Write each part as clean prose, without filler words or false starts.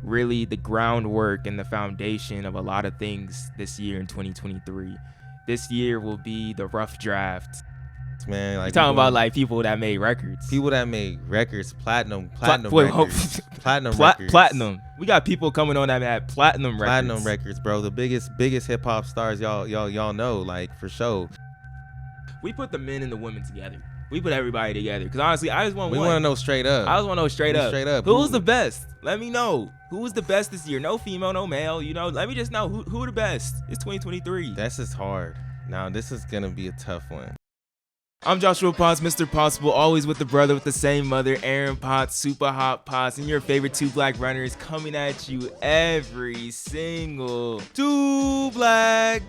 really the groundwork and the foundation of a lot of things this year in 2023. This year will be the rough draft. Man, like you're talking about like people that made records. People that made records, platinum records. Platinum. We got people coming on that had platinum records. Platinum records, bro. The biggest hip hop stars y'all know, like for sure. We put the men and the women together. We put everybody together. Because honestly, I just want We want to know straight up. I just want to know straight up. Straight up. Who's the best? Let me know. Who was the best this year? No female, no male. You know, let me just know who the best. It's 2023. That's just hard. Now, this is going to be a tough one. I'm Joshua Potts, Mr. Possible, always with the brother with the same mother, Aaron Potts, Super Hot Potts, and your favorite two black runners coming at you every single Two Black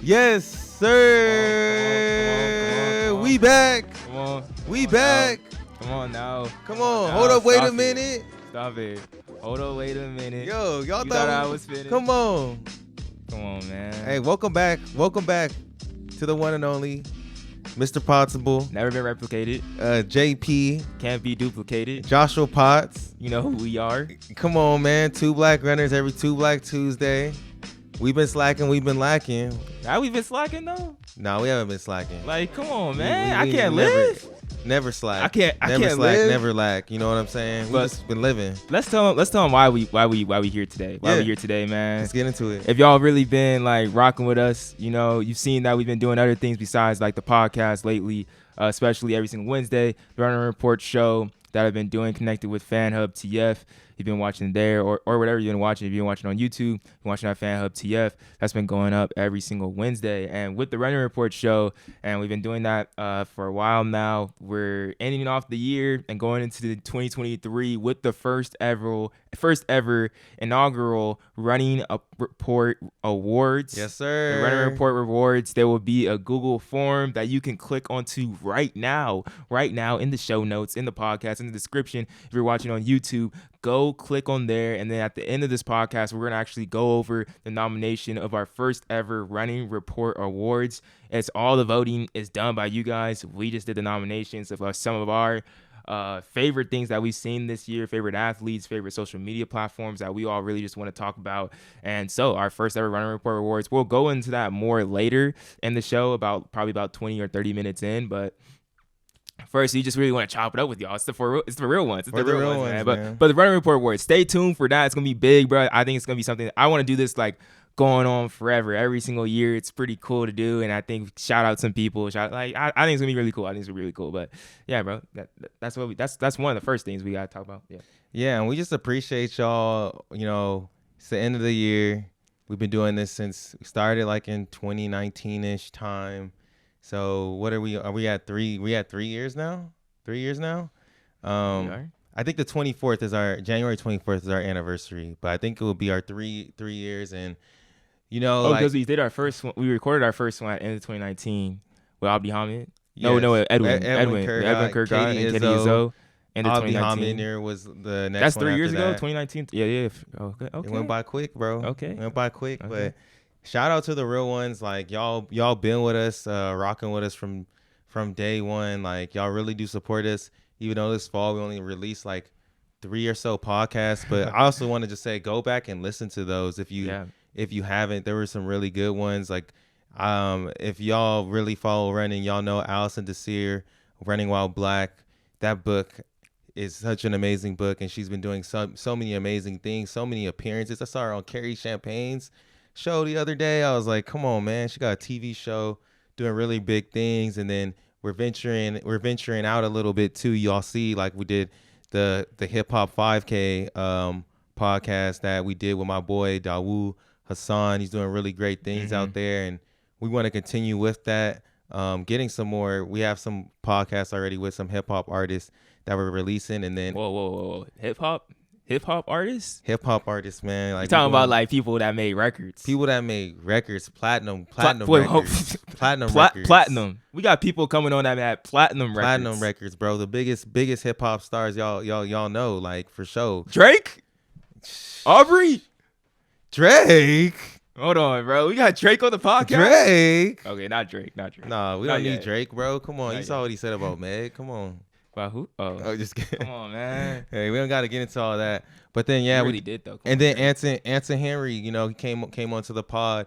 Yes, sir. Come on. We back. We back. Come on now. Come on. Hold up. Wait a minute. Stop it. Hold up. Wait a minute. Yo, y'all thought I was finished? Come on. Come on, man. Hey, welcome back. Welcome back to the one and only Mr. Possible. Never been replicated. JP. Can't be duplicated. Joshua Potts. You know who we are. Come on, man. Two black runners every Two Black Tuesday. We've been slacking. We've been lacking. Now we've been slacking though. No, we haven't been slacking. Like, come on, man. I can't live. Never slack. I can't slack, live. Never lack. You know what I'm saying? We've just been living. Let's tell them why we here today. Why we here today, man. Let's get into it. If y'all really been like rocking with us, you know, you've seen that we've been doing other things besides like the podcast lately, especially every single Wednesday, the Running Report show that I've been doing connected with Fan Hub TF. You've been watching there or whatever you've been watching. If you've been watching on YouTube, you're watching on Fan Hub TF. That's been going up every single Wednesday. And with the Running Report show, and we've been doing that for a while now, we're ending off the year and going into the 2023 with the first ever inaugural Running Report Awards. Yes, sir. The Running Report Rewards. There will be a Google form that you can click onto right now in the show notes, in the podcast, in the description. If you're watching on YouTube, go click on there, and then at the end of this podcast, we're going to actually go over the nomination of our first ever Running Report Awards. It's all the voting is done by you guys. We just did the nominations of some of our favorite things that we've seen this year, favorite athletes, favorite social media platforms that we all really just want to talk about. And so our first ever Running Report Awards, we'll go into that more later in the show, probably about 20 or 30 minutes in, but first, you just really want to chop it up with y'all. It's the real ones. It's the real ones, man. But the Running Report Awards, stay tuned for that. It's gonna be big, bro. I think it's gonna be something. I want to do this like going on forever, every single year. It's pretty cool to do, and I think shout out some people. I think it's gonna be really cool. But yeah, bro, that's one of the first things we gotta talk about. Yeah, and we just appreciate y'all. You know, it's the end of the year. We've been doing this since we started like in 2019-ish time. So what are we at 3? We at 3 years now? 3 years now? I think the 24th is January 24th is our anniversary, but I think it will be our 3 years. And you know, because we did our first one. We recorded our first one at the end of 2019 with Abdi Hamid. Yes. No, Edwin Kurgat, and Katie Izzo. Abdi Hamid there was the next. That's one 3 years ago. that. 2019. Yeah. Okay. It went by quick, bro. Okay. It went by quick, but. Shout out to the real ones. Like y'all been with us, rocking with us from day one. Like y'all really do support us. Even though this fall we only released like 3 or so podcasts, but I also want to just say go back and listen to those if you haven't. There were some really good ones. Like if y'all really follow running, y'all know Allison Desir, Running While Black. That book is such an amazing book, and she's been doing so many amazing things, so many appearances. I saw her on Carrie Champagne's show the other day. I was like, come on, man. She got a TV show doing really big things. And then we're venturing out a little bit too. Y'all see, like we did the hip hop 5K podcast that we did with my boy Dawu Hassan. He's doing really great things out there, and we want to continue with that. Getting some more. We have some podcasts already with some hip hop artists that we're releasing, and then whoa, hip hop Hip hop artists? Hip hop artists, man. You Like talking about like people that made records? people that made records, platinum Wait, records, platinum records, platinum. We got people coming on that had platinum records, bro. The biggest hip hop stars, y'all know, like for sure. Drake, Aubrey. Drake. Hold on, bro. We got Drake on the podcast. Drake. Okay, not Drake. Nah, we Not don't need yet. Drake, bro. Come on, Not you saw yet. what he said about Meg. Come on. About who? Oh, Oh, just kidding. come on, man. Hey, we don't got to get into all that. But then Yeah, yeah, we we really did though. Come and on, then Drake. Anson Henry, you know, he came onto the pod.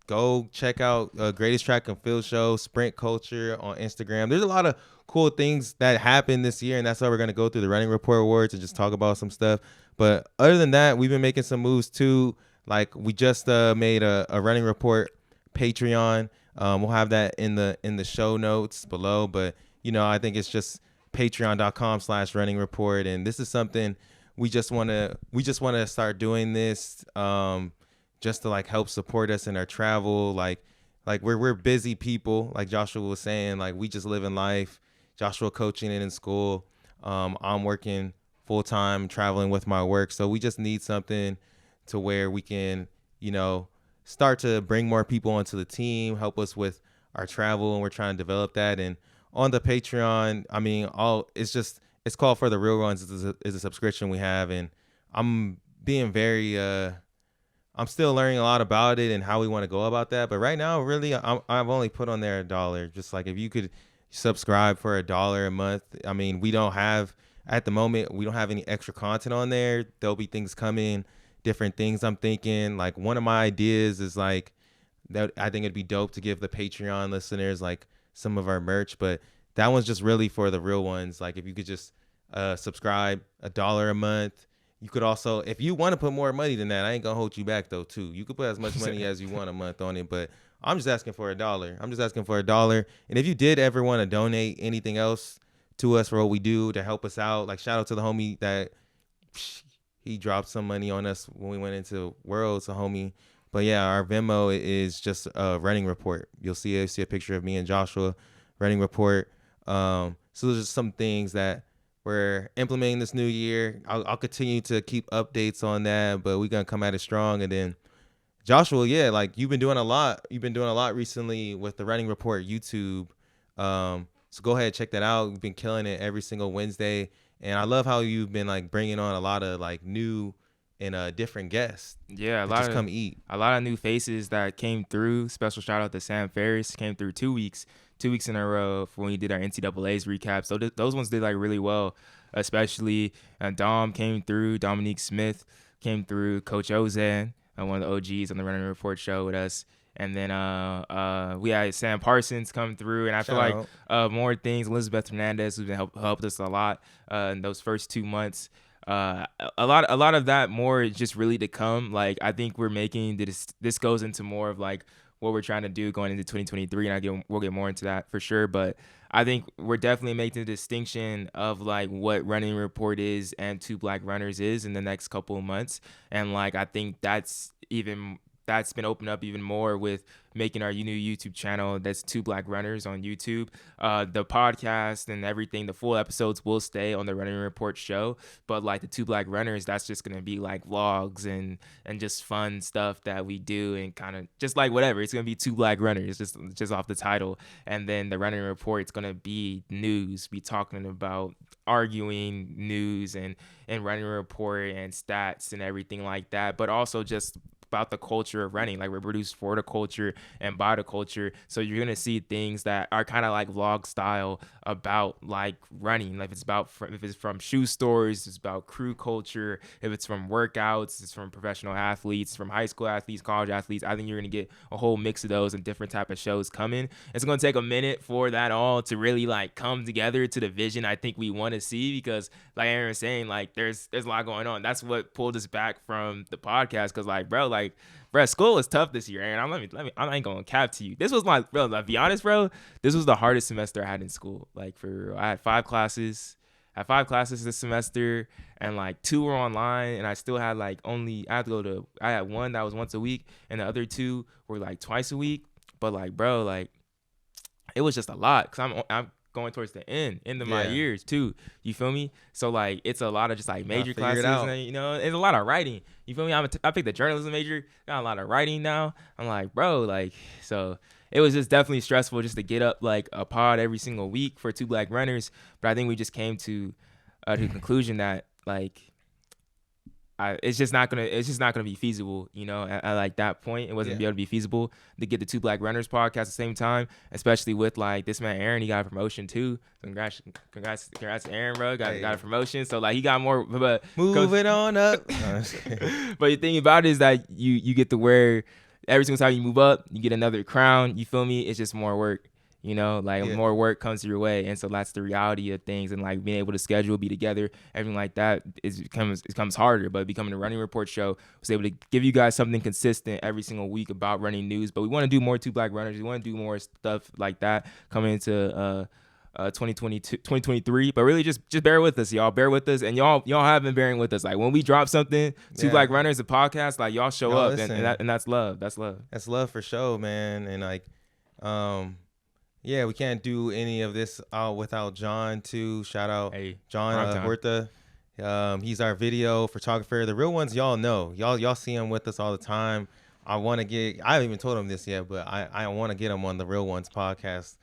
Go check out Greatest Track and Field Show, Sprint Culture on Instagram. There's a lot of cool things that happened this year, and that's why we're gonna go through the Running Report Awards and just talk about some stuff. But other than that, we've been making some moves too. Like we just made a Running Report Patreon. We'll have that in the show notes below. But you know, I think it's just patreon.com/running report, and this is something we just want to start doing this just to like help support us in our travel. Like we're busy people, like Joshua was saying. Like we just live in life. Joshua coaching it in school. I'm working full time, traveling with my work. So we just need something to where we can, you know, start to bring more people onto the team, help us with our travel, and we're trying to develop that. And on the Patreon, I mean, it's called For the Real Ones is a subscription we have, and I'm being very I'm still learning a lot about it and how we want to go about that. But right now, really, I've only put on there $1. Just like if you could subscribe for $1 a month. I mean, we don't have at the moment, we don't have any extra content on there. There'll be things coming, different things I'm thinking. Like one of my ideas is like that I think it'd be dope to give the Patreon listeners like some of our merch, but that one's just really for the real ones. Like if you could just subscribe $1 a month. You could also, if you want to put more money than that, I ain't gonna hold you back though too. You could put as much money as you want a month on it, but I'm just asking for $1. I'm just asking for $1. And if you did ever want to donate anything else to us for what we do to help us out, like shout out to the homie that he dropped some money on us when we went into Worlds, a homie. But yeah, our Venmo is just a Running Report. You'll see a picture of me and Joshua, Running Report. So there's just some things that we're implementing this new year. I'll continue to keep updates on that, but we're gonna come at it strong. And then Joshua, yeah, like you've been doing a lot. You've been doing a lot recently with the Running Report YouTube. So go ahead, check that out. We've been killing it every single Wednesday, and I love how you've been like bringing on a lot of like new and different guests. Yeah, that just come eat. A lot of new faces that came through. Special shout out to Sam Ferris, came through 2 weeks in a row for when we did our NCAA's recap. So those ones did like really well, especially Dom came through, Dominique Smith came through, Coach Ozan, one of the OGs on the Running Report show with us. And then we had Sam Parsons come through, and I feel like more things. Elizabeth Hernandez, who's been helped us a lot in those first 2 months. A lot of that more is just really to come. Like I think we're making this goes into more of like what we're trying to do going into 2023, and we'll get more into that for sure. But I think we're definitely making the distinction of like what Running Report is and Two Black Runners is in the next couple of months, and like I think that's been opened up even more with making our new YouTube channel. That's Two Black Runners on YouTube. The podcast and everything, the full episodes will stay on the Running Report show. But like the Two Black Runners, that's just gonna be like vlogs and just fun stuff that we do and kind of just like whatever. It's gonna be Two Black Runners, just off the title. And then the Running Report, it's gonna be news. Be talking about arguing news and Running Report and stats and everything like that. But also just about the culture of running. Like we're produced for the culture and by the culture, so you're gonna see things that are kind of like vlog style about like running. Like if it's from shoe stores, it's about crew culture. If it's from workouts, it's from professional athletes, from high school athletes, college athletes. I think you're gonna get a whole mix of those and different type of shows coming. It's gonna take a minute for that all to really like come together to the vision I think we want to see, because like Aaron was saying, like there's a lot going on. That's what pulled us back from the podcast, because like bro, school was tough this year, Aaron. I ain't gonna cap to you. This was I'll be honest, bro. This was the hardest semester I had in school. Like I had 5 classes. I had 5 classes this semester, and like 2 were online, and I still had like I had 1 that was once a week, and the other 2 were like twice a week. But like, bro, like it was just a lot, because I'm going towards the end of my Yeah. years too. You feel me? So like it's a lot of just like major figure it classes, out. and you know, it's a lot of writing. You feel me? I picked a journalism major, got a lot of writing now. I'm like, bro, like so. It was just definitely stressful just to get up like a pod every single week for Two Black Runners. But I think we just came to the conclusion that like it's just not gonna be feasible, you know. At like that point, it wasn't gonna be able to be feasible to get the Two Black Runners podcast at the same time, especially with like this man Aaron. He got a promotion too. Congrats to Aaron, bro. Got a promotion, so like he got more. But moving on up. But the thing about it is that you get to wear every single time you move up, you get another crown. You feel me? It's just more work. You know, like more work comes your way, and so that's the reality of things. And like being able to schedule, be together, everything like that, it becomes harder. But becoming a running report show was able to give you guys something consistent every single week about running news. But we want to do more Two Black Runners. We want to do more stuff like that coming into 2022, 2023. But really, just bear with us, y'all. Bear with us, and y'all have been bearing with us. Like when we drop something, Two Black Runners, a podcast, like y'all show up, and that's love. That's love. That's love for sure, man. And like, yeah, we can't do any of this without John too. Shout out John Horta. He's our video photographer. The real ones, y'all know. Y'all see him with us all the time. I haven't even told him this yet, but I want to get him on the Real Ones podcast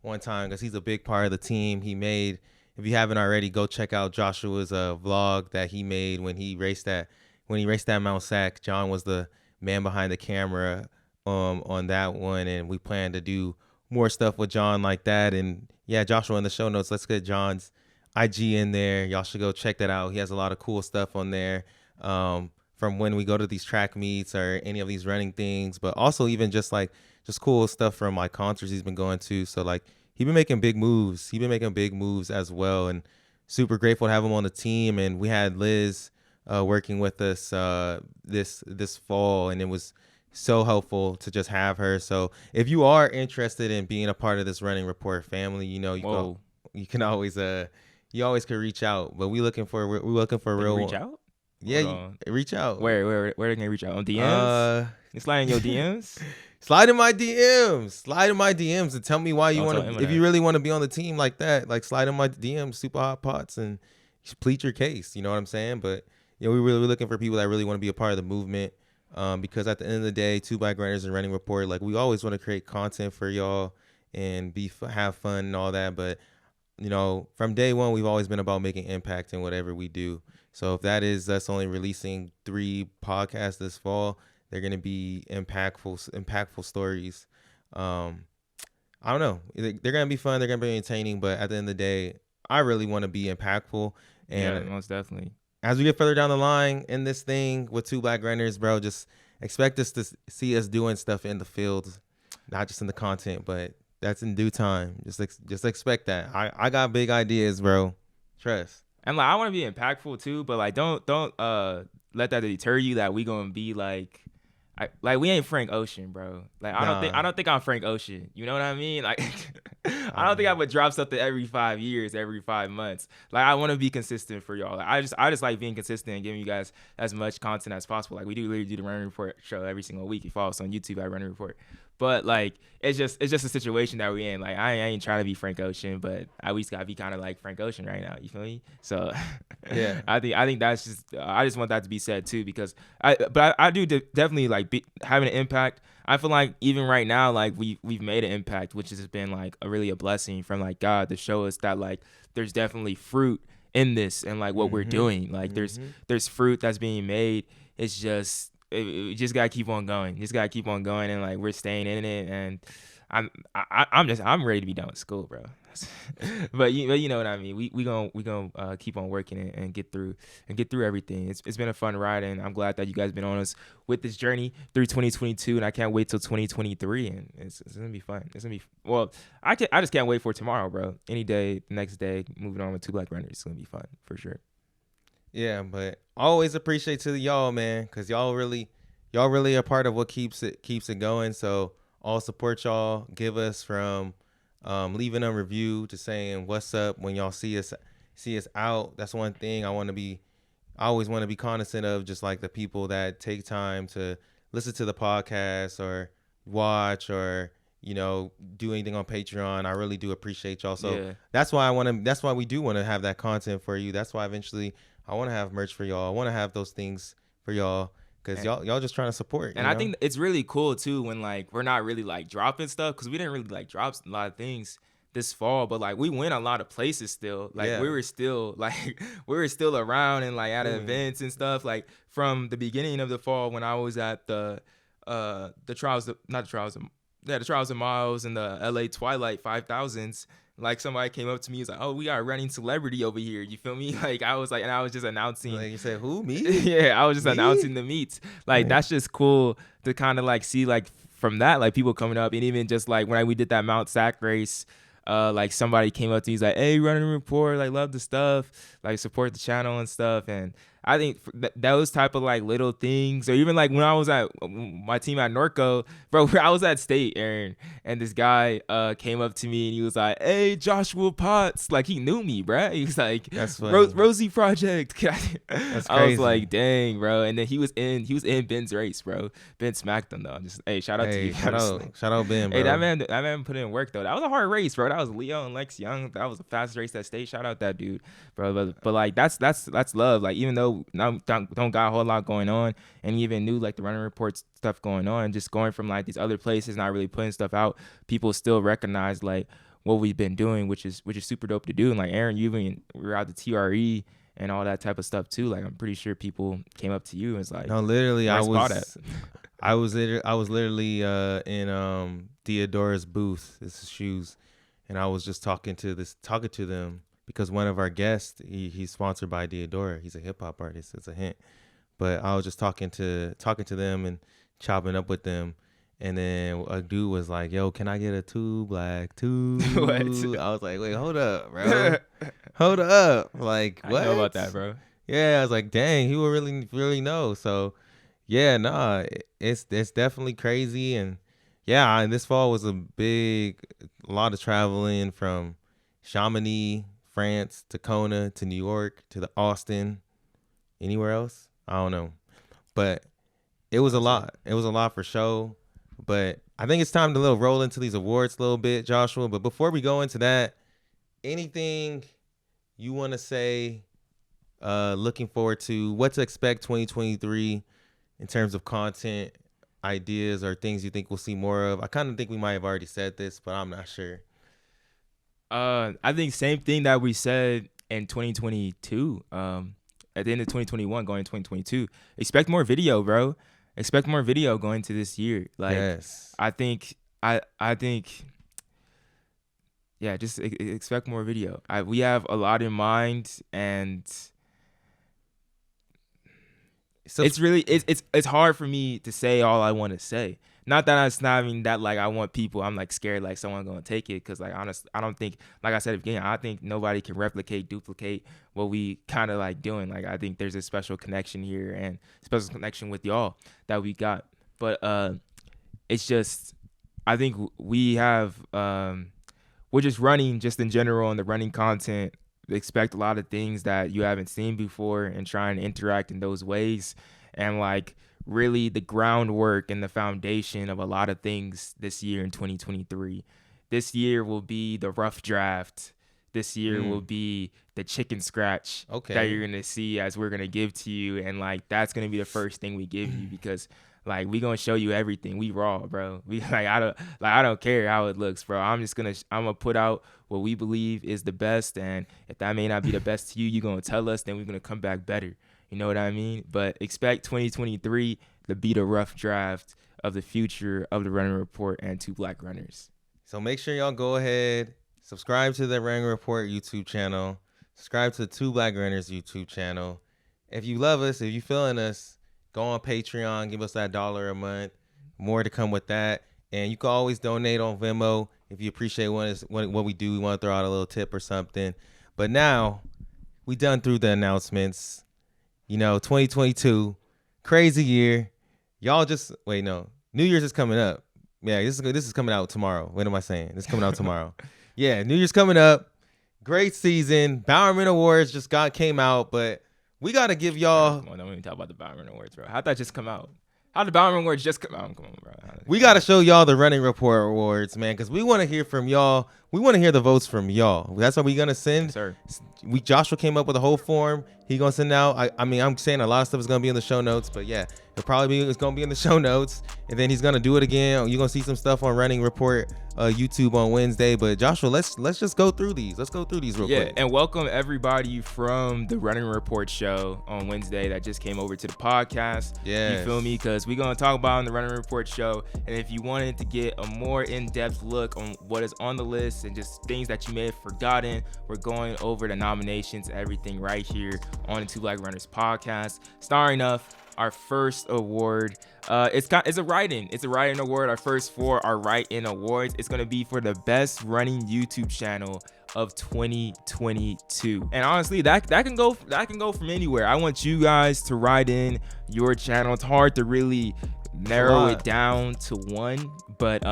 one time because he's a big part of the team. He made, if you haven't already, go check out Joshua's vlog that he made when he raced that Mount Sac. John was the man behind the camera on that one, and we plan to do more stuff with John like that. And yeah, Joshua in the show notes. Let's get John's IG in there. Y'all should go check that out. He has a lot of cool stuff on there from when we go to these track meets or any of these running things, but also even just cool stuff from like concerts he's been going to. So like he's been making big moves. He's been making big moves as well, and super grateful to have him on the team. And we had Liz working with us this fall, and it was so helpful to just have her. So if you are interested in being a part of this running report family, you know, you can always you always can reach out. But we're looking for real. Reach out? Yeah, reach out. Where can you reach out? On DMs? You slide in your DMs? Slide in my DMs and tell me why you want to. If you really want to be on the team like that, like slide in my DMs, Super Hot Pots, and plead your case. You know what I'm saying? But you know, we're looking for people that really want to be a part of the movement. Because at the end of the day, Two Black Runners and Running Report, like we always want to create content for y'all and have fun and all that. But you know, from day one, we've always been about making impact in whatever we do. So if that is us only releasing 3 podcasts this fall, they're gonna be impactful stories. I don't know, they're gonna be fun, they're gonna be entertaining. But at the end of the day, I really want to be impactful. And yeah, most definitely. As we get further down the line in this thing with Two Black Runners, bro, just expect us to see us doing stuff in the field, not just in the content, but that's in due time. Just expect that. I got big ideas, bro. Trust. And like I want to be impactful too, but like don't let that deter you that we gonna be like we ain't Frank Ocean, bro. Like I don't think I'm Frank Ocean. You know what I mean? Like I don't think I would drop something every 5 years, every 5 months. Like I want to be consistent for y'all. Like, I just like being consistent and giving you guys as much content as possible. Like we literally do the Running Report show every single week. You follow us on YouTube at Running Report. But like it's just a situation that we in. Like I ain't trying to be Frank Ocean, but I always gotta be kind of like Frank Ocean right now. You feel me? So yeah, I think that's just I just want that to be said too, because I do definitely like having an impact. I feel like even right now, like we've made an impact, which has been like a blessing from like God to show us that like there's definitely fruit in this and like what we're doing. Like there's fruit that's being made. It's just we just gotta keep on going. Just gotta keep on going, and like we're staying in it. And I'm ready to be done with school, bro. but you know what I mean. We gonna keep on working and get through everything. It's been a fun ride, and I'm glad that you guys been on us with this journey through 2022, and I can't wait till 2023, and it's gonna be fun. It's gonna be I just can't wait for tomorrow, bro. Any day, the next day, moving on with Two Black Runners, it's gonna be fun for sure. Yeah, but always appreciate to y'all, man, because y'all really a part of what keeps it going. So all support y'all give us, from leaving a review to saying what's up when y'all see us out. That's one thing I always want to be cognizant of, just like the people that take time to listen to the podcast or watch or do anything on Patreon. I really do appreciate y'all. So Yeah. that's why we do want to have that content for you. That's why eventually I want to have merch for y'all. I want to have those things for y'all because y'all just trying to support. And I think it's really cool too when like we're not really like dropping stuff, because we didn't really like drop a lot of things this fall, but like we went a lot of places still. Like Yeah. we were still around and like at events and stuff. Like from the beginning of the fall when I was at the trials of, not the trials of, yeah, the trials of Miles and the LA Twilight 5000s. Like somebody came up to me, was like, "Oh, we got a running celebrity over here." You feel me? Like I was like, and I was just announcing. Like you said, who, me? Yeah, I was just Me? announcing the meets. Like that's just cool to kind of like see like from that, like people coming up, and even just like when we did that Mount Sac race, like somebody came up to me, he's like, "Hey, running report, like love the stuff, like support the channel and stuff." And I think those type of like little things, or even like when I was at my team at Norco, bro, I was at state, Aaron, and this guy came up to me and he was like, "Hey, Joshua Potts," like he knew me, bro. He was like, "That's Rosie Project." That's crazy. I was like, "Dang, bro!" And then he was in Ben's race, bro. Ben smacked him though. Just shout out to you. Shout out Ben, bro. Hey, that man put in work though. That was a hard race, bro. That was Leo and Lex Young. That was a fast race at state. Shout out that dude, bro. But like that's love. Like even though don't got a whole lot going on, and even knew like the running reports stuff going on, just going from like these other places, not really putting stuff out, people still recognize like what we've been doing, which is super dope to do. And like Aaron, you even were out the TRE and all that type of stuff too. Like I'm pretty sure people came up to you and was like, no, literally, I was literally in Theodora's booth. This is shoes, and I was just talking to them because one of our guests, he's sponsored by Theodora. He's a hip hop artist. It's a hint, but I was just talking to them and chopping up with them. And then a dude was like, "Yo, can I get a 2 Black 2?" What? I was like, "Wait, hold up, bro. Hold up. Like, what?" I know about that, bro. Yeah, I was like, "Dang, he would really know." So, yeah, nah, it's definitely crazy. And yeah, this fall was a lot of traveling from Chamonix, France, to Kona, to New York, to the Austin. Anywhere else? I don't know. But it was a lot. It was a lot for sure. But I think it's time to roll into these awards a little bit, Joshua. But before we go into that, anything you want to say, looking forward to, what to expect 2023 in terms of content, ideas, or things you think we'll see more of? I kind of think we might have already said this, but I'm not sure. I think same thing that we said in 2022. At the end of 2021, going into 2022, expect more video, bro. Expect more video going to this year. Like, yes. I think, yeah, just expect more video. We have a lot in mind, and so it's really it's hard for me to say all I want to say. Not that it's not even that like I want people. I'm like scared like someone gonna take it, because like honestly, I don't think, like I said at the beginning, I think nobody can duplicate what we kind of like doing. Like I think there's a special connection here and special connection with y'all that we got. But it's just, I think we have we're just running just in general, and the running content. Expect a lot of things that you haven't seen before and try and interact in those ways, and like really the groundwork and the foundation of a lot of things this year in 2023. This year will be the rough draft. This year will be the chicken scratch that you're going to see as we're going to give to you. And like, that's going to be the first thing we give you, because like, we going to show you everything. We raw, bro. We I don't care how it looks, bro. I'm going to put out what we believe is the best. And if that may not be the best to you, you're going to tell us, then we're going to come back better. You know what I mean? But expect 2023 to be the rough draft of the future of the Running Report and Two Black Runners. So make sure y'all go ahead, subscribe to the Running Report YouTube channel, subscribe to the Two Black Runners YouTube channel. If you love us, if you feeling us, go on Patreon, give us that $1 a month. More to come with that. And you can always donate on Venmo if you appreciate what we do. We want to throw out a little tip or something. But now, we done through the announcements. 2022, crazy year. Y'all just wait. No, New Year's is coming up. Yeah, this is coming out tomorrow. What am I saying? This is coming out tomorrow. Yeah, New Year's coming up. Great season. Bowerman Awards came out, but we gotta give y'all. Come on, don't even talk about the Bowerman Awards, bro. How'd that just come out? How the Boundary Awards just come on, bro. We got to show y'all the running report awards, man, because we want to hear from y'all. We want to hear the votes from y'all. That's what we're going to send. Yes, sir. Joshua came up with a whole form. He going to send out. I mean, I'm saying a lot of stuff is going to be in the show notes, but yeah, it's going to be in the show notes. And then he's going to do it again. You're going to see some stuff on Running Report YouTube on Wednesday. But Joshua, let's just go through these. Let's go through these real quick. Yeah, and welcome everybody from the Running Report show on Wednesday that just came over to the podcast. Yeah. You feel me? Because we're going to talk about on the Running Report show. And if you wanted to get a more in-depth look on what is on the list and just things that you may have forgotten, we're going over the nominations, everything right here on the Two Black Runners podcast. Starring off, our first award, it's a write-in. It's a write-in award. Our first four are write-in awards. It's going to be for the best running YouTube channel of 2022. And honestly, that can go from anywhere. I want you guys to write in your channel. It's hard to really narrow it down to one, but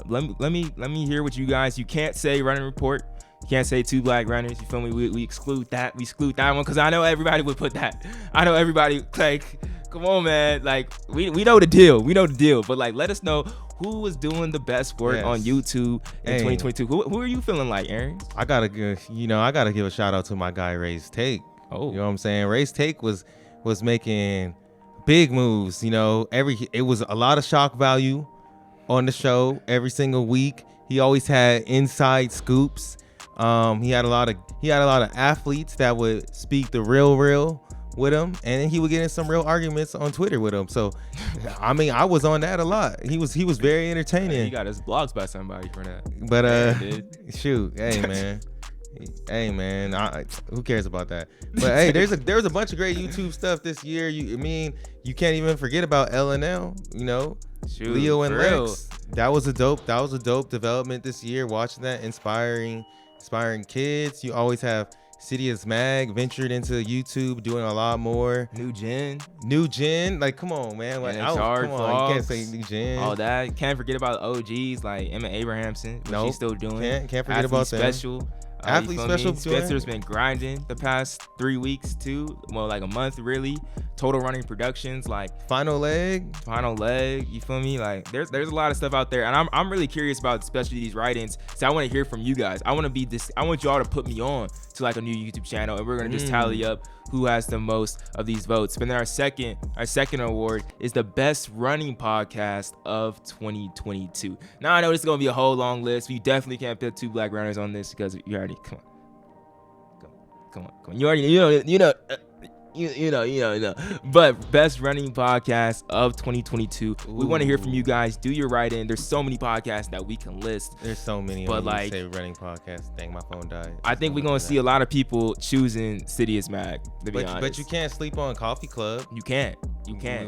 let me hear what you guys. You can't say Running Report. You can't say Two Black Runners. You feel me? We exclude that. We exclude that one because I know everybody would put that. I know everybody, like, come on, man. Like, we know the deal. We know the deal. But like, let us know who was doing the best work on YouTube in 2022. Who are you feeling like, Aaron? I gotta give a shout out to my guy Ray's Take. Oh, you know what I'm saying? Ray's Take was making big moves. You know, it was a lot of shock value on the show every single week. He always had inside scoops. He had a lot of athletes that would speak the real with him, and he would get in some real arguments on Twitter with him. So, I mean, I was on that a lot. He was very entertaining. He got his blogs by somebody for that. But shoot, hey man, who cares about that? But hey, there's a bunch of great YouTube stuff this year. You can't even forget about LNL. You know, shoot, Leo and Lex. real. That was a dope development this year. Watching that, inspiring kids. You always have Sidious Mag ventured into YouTube, doing a lot more. New Gen, like, come on, man. Like, come on, you can't say New Gen. All that. Can't forget about OGs like Emma Abrahamson, what she's still doing. Can't forget about them. Special. Athlete Special. Spencer's been grinding the past 3 weeks too. Well, like a month really. Total Running Productions, like Final Leg. You feel me? Like there's a lot of stuff out there, and I'm really curious about especially these write-ins. So I want to hear from you guys. I want y'all to put me on to like a new YouTube channel, and we're gonna just tally up who has the most of these votes. But then our second award is the best running podcast of 2022. Now I know this is gonna be a whole long list. We definitely can't put Two Black Runners on this because you already come on. You already know. But best running podcast of 2022. Ooh. We want to hear from you guys. Do your write-in. There's so many podcasts that we can list. There's so many. But like, say running podcast. Dang, my phone died. I think we're gonna see a lot of people choosing Sidious Mag. To be honest, but you can't sleep on Coffee Club. You can't.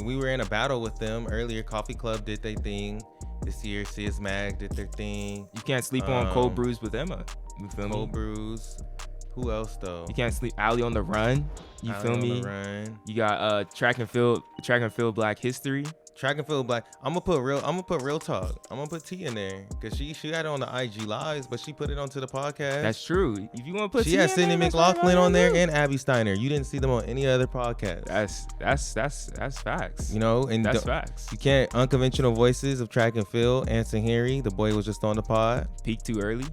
We were in a battle with them earlier. Coffee Club did their thing this year. Sidious Mag did their thing. You can't sleep on Cold Brews with Emma. You feel me? Cold Brews. Who else though? You can't sleep. Ali on the Run. You feel me? You got track and field Black History. Track and field Black. I'm gonna put real talk. I'm gonna put T in there because she had it on the IG lives, but she put it onto the podcast. That's true. If you want to put, she had Sydney McLaughlin on there and Abby Steiner. You didn't see them on any other podcast. That's facts. You know, and that's facts. You can't unconventional voices of track and field. Anson Henry, the boy was just on the pod. Peak too early.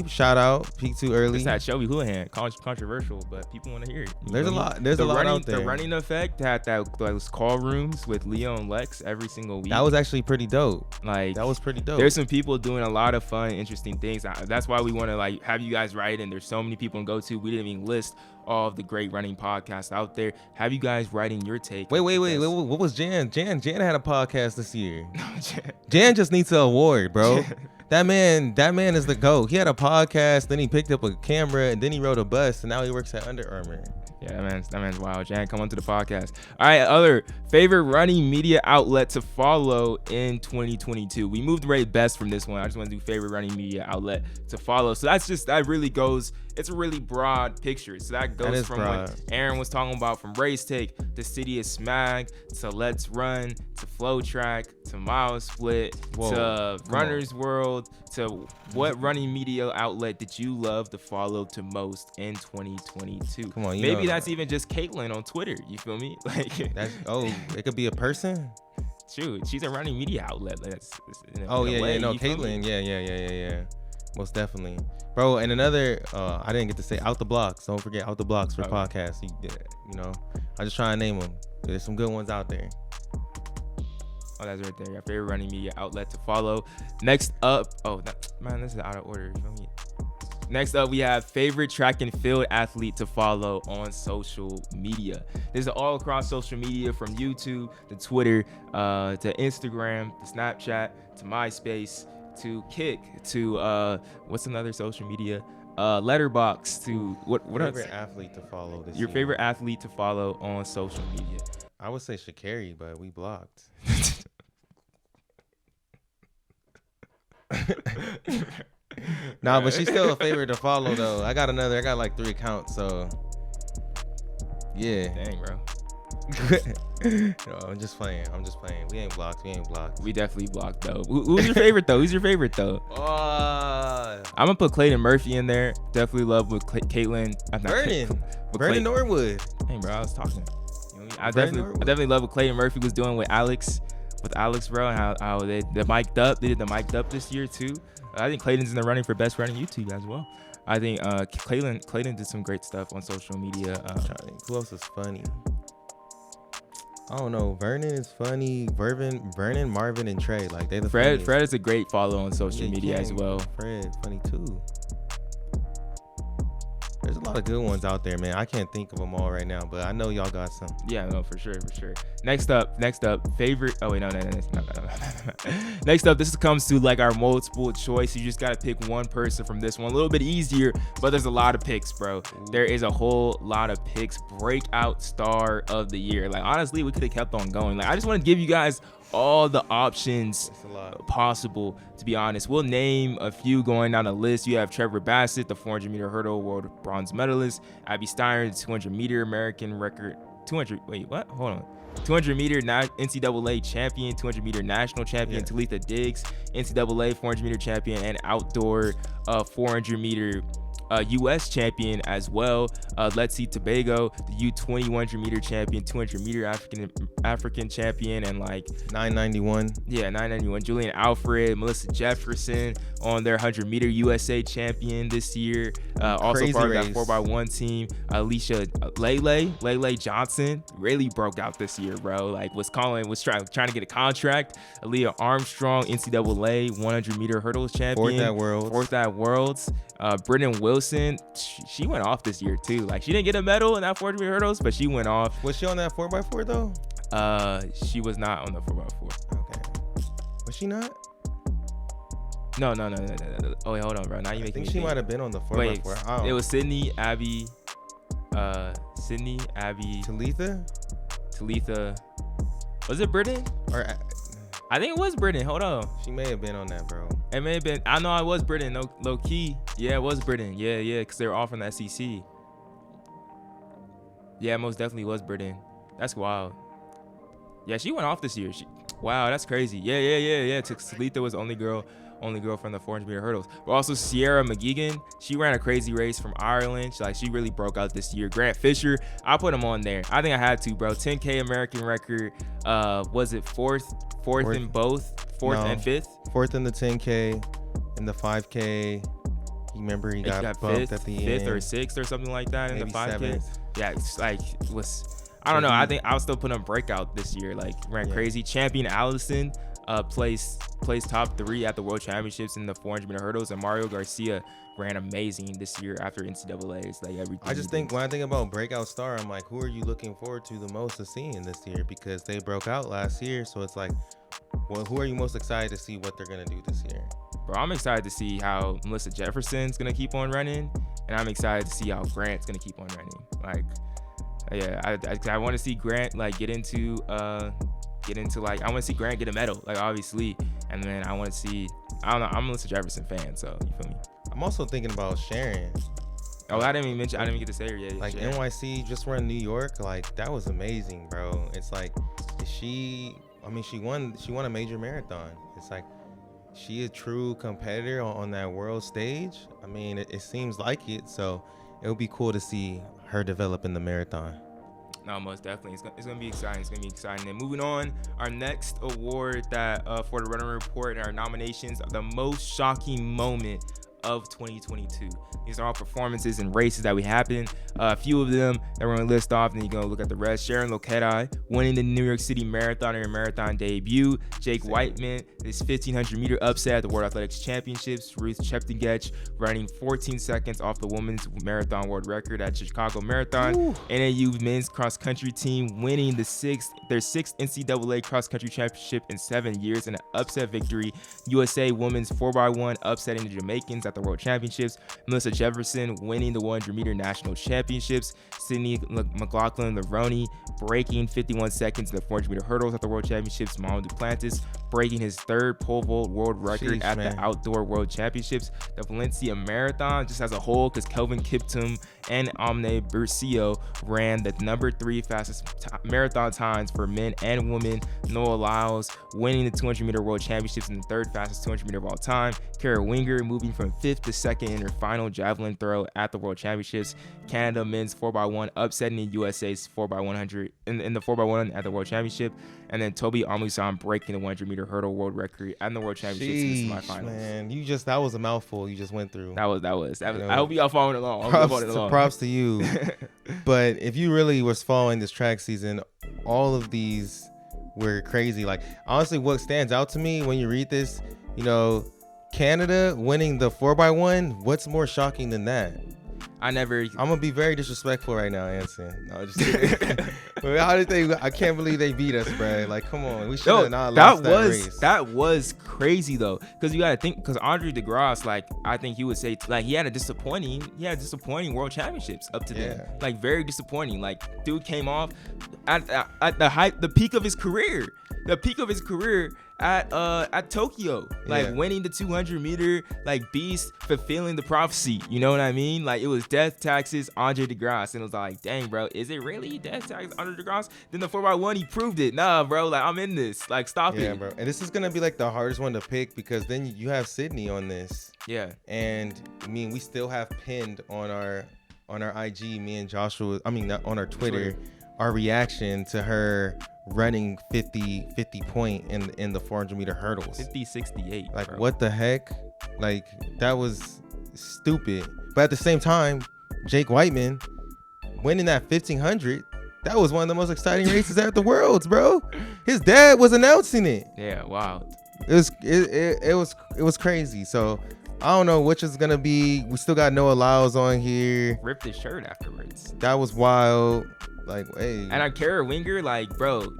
Shout out. Peak too early. It's that Shelby Houlihan. Controversial, but people want to hear it. There's a lot out there. The running effect had those call rooms with Leo and Lex every single week. That was actually pretty dope. Like, that was pretty dope. There's some people doing a lot of fun, interesting things. That's why we want to like have you guys write in. There's so many people to go to. We didn't even list all of the great running podcasts out there. Have you guys writing your take? Wait. What was Jan? Jan had a podcast this year. Jan just needs an award, bro. That man is the GOAT. He had a podcast, then he picked up a camera, and then he rode a bus, and now he works at Under Armour. Yeah, that man's wild. Jan, come on to the podcast. All right, other favorite running media outlet to follow in 2022. We moved right best from this one. I just want to do favorite running media outlet to follow. So that really goes. It's a really broad picture. So that goes from what Aaron was talking about, from Race Take to Sidious Mag to Let's Run to Flow Track to Mile Split to Runner's World to what running media outlet did you love to follow to most in 2022? Come on, maybe that's even just Caitlin on Twitter. You feel me? Like it could be a person. shoot, she's a running media outlet. Oh yeah, way, yeah, no, you feel me? Caitlyn, yeah, most definitely, bro. And another, I didn't get to say Out the Blocks. Don't forget Out the Blocks for podcasts. You know, I just try to name them. There's some good ones out there. Oh, that's right there. Your favorite running media outlet to follow. Next up, man, this is out of order. You feel me? Next up, we have favorite track and field athlete to follow on social media. This is all across social media, from YouTube to Twitter to Instagram to Snapchat to MySpace to Kick to what's another social media? Letterbox to what favorite athlete to follow this your year? favorite athlete to follow on social media. I would say Sha'carri, but we blocked. Nah, but she's still a favorite to follow though. I got like 3 accounts, so yeah. Dang, bro. No, I'm just playing. We ain't blocked. We definitely blocked though. Who's your favorite though? I'm gonna put Clayton Murphy in there. Definitely love with Caitlyn. Vernon Norwood. Hey, bro, I was talking. I definitely love what Clayton Murphy was doing with Alex, bro, and how they mic'd up. They did the mic'd up this year too. I think Clayton's in the running for best running YouTube as well. I think Clayton did some great stuff on social media. Who else is funny? I don't know. Vernon is funny. Vernon, Marvin, and Trey. Like they the Fred. funniest. Fred is a great follow on social media as well. Fred, funny too. There's a lot of good ones out there, man. I can't think of them all right now, but I know y'all got some. Yeah, no, for sure. Next up, favorite. Oh wait, no. Next up, this comes to like our multiple choice. You just gotta pick one person from this one. A little bit easier, but there's a lot of picks, bro. There is a whole lot of picks. Breakout star of the year. Like honestly, we could have kept on going. Like I just want to give you guys all the options possible, to be honest. We'll name a few going down the list. You have Trevor Bassett, the 400 meter hurdle world bronze medalist. Abby Steiner, the 200 meter American record. 200 meter NCAA champion, 200 meter national champion. Yeah. Talitha Diggs, NCAA 400 meter champion and outdoor 400 meter U.S. champion as well. Let's see, Tobago, the U20 100 meter champion, 200 meter African champion, and like 991. Yeah, 991. Julian Alfred, Melissa Jefferson on their 100 meter USA champion this year. Also Crazy part race. of that 4x1 team. Alicia Lele Johnson really broke out this year, bro. Like was trying to get a contract. Aaliyah Armstrong, NCAA 100 meter hurdles champion. Fourth at Worlds. Brennan Wilson, she went off this year too. Like she didn't get a medal in that 400 meter hurdles, but she went off. Was she on that 4x4 though? She was not on the 4x4. Okay. Was she not? No. Oh wait, hold on, bro. Now you making me think. She might have been on the 4x4. Wait, it was Sydney, Abby. Talitha. Was it Britain? Or I think it was Britain. Hold on. She may have been on that, bro. It may have been. I know I was Britain. No, low key. Yeah, it was Britain. Yeah, because they were off from the SEC. Yeah, most definitely was Britain. That's wild. Yeah, she went off this year. Wow, that's crazy. Yeah. Talitha was the only girl from the 400 meter hurdles. But also Sierra McGeegan, she ran a crazy race from Ireland. She really broke out this year. Grant Fisher, I put him on there. I think I had to, bro. 10K American record. Was it fourth in both? And fifth? Fourth in the 10K, in the 5K. You remember he got bumped at the end. Fifth or sixth or something like that. Maybe in the 5K. Seventh. Yeah, it's like I don't know. I think I'll still put him breakout this year. Like ran crazy. Champion Allison placed top 3 at the World Championships in the 400 meter hurdles, and Mario Garcia ran amazing this year after NCAA's. Like everything. I just think when I think about breakout star, I'm like, who are you looking forward to the most to seeing this year? Because they broke out last year, so it's like, well, who are you most excited to see what they're gonna do this year? Bro, I'm excited to see how Melissa Jefferson's gonna keep on running, and I'm excited to see how Grant's gonna keep on running. Like, yeah, I want to see Grant like get into like, I want to see Grant get a medal, like obviously, and then I want to see, I don't know, I'm a Melissa Jefferson fan, so you feel me? I'm also thinking about Sharon. Oh, I didn't even get to say her yet. Like Sharon. NYC just run New York, like that was amazing, bro. It's like, she won a major marathon. It's like, she a true competitor on that world stage. I mean, it seems like it, so it would be cool to see her develop in the marathon. No, most definitely. It's gonna be exciting. It's gonna be exciting. And moving on, our next award that for the Runner Report and our nominations, the most shocking moment of 2022. These are all performances and races that we happened. A few of them that we're going to list off, and then you're going to look at the rest. Sharon Lokedi winning the New York City Marathon in her marathon debut. Jake Whiteman, his 1500 meter upset at the World Athletics Championships. Ruth Cheptegei running 14 seconds off the women's marathon world record at Chicago Marathon. Ooh. NAU men's cross country team winning their sixth NCAA cross country championship in 7 years in an upset victory. USA women's 4x1 upsetting the Jamaicans at the World Championships. Melissa Jefferson winning the 100-meter national championships. Sydney McLaughlin-Levrone breaking 51 seconds in the 400-meter hurdles at the World Championships. Mamadou Duplantis breaking his third pole vault world record at the Outdoor World Championships. The Valencia Marathon, just as a whole, because Kelvin Kiptum and Omne Bercio ran the number 3 fastest marathon times for men and women. Noah Lyles winning the 200-meter World Championships and the third fastest 200-meter of all time. Kara Winger moving from 5th to 2nd in her final javelin throw at the World Championships. Canada men's 4x1 upsetting the USA's 4x100 in the 4x1 at the World Championship. And then Toby Amusan breaking the 100-meter hurdle world record at the World Championships in the semifinals. Man, that was a mouthful you just went through. That was. I hope y'all following along. Props to you. But if you really was following this track season, all of these were crazy. Like, honestly, what stands out to me when you read this, Canada winning the 4x1, what's more shocking than that? I'm gonna be very disrespectful right now, Anson. No, just kidding. I can't believe they beat us, bro. Like, come on, we should have not lost that race. That was crazy though, because you gotta think, because Andre DeGrasse, like, I think you would say, like, he had disappointing World Championships up to then, like, very disappointing. Like, dude came off at the peak of his career. At Tokyo, like, winning the 200 meter, like, beast, fulfilling the prophecy, you know what I mean? Like, it was death taxes Andre DeGrasse, and it was like, dang, bro, is it really death taxes Andre DeGrasse? Then the 4x1, he proved it. Nah, bro, like, I'm in this, like, stop it. Yeah, bro, and this is gonna be like the hardest one to pick, because then you have Sydney on this. Yeah, and I mean, we still have pinned on our IG, me and Joshua, on our Twitter, our reaction to her running 50 point in the 400 meter hurdles. 50-68. Like, bro. What the heck? Like, that was stupid. But at the same time, Jake Whiteman winning that 1500, that was one of the most exciting races at the Worlds, bro. His dad was announcing it. Yeah, wow. It was crazy. So I don't know which is gonna be. We still got Noah Lyles on here. Ripped his shirt afterwards. That was wild. Like, hey. And Kara Winger, like, bro,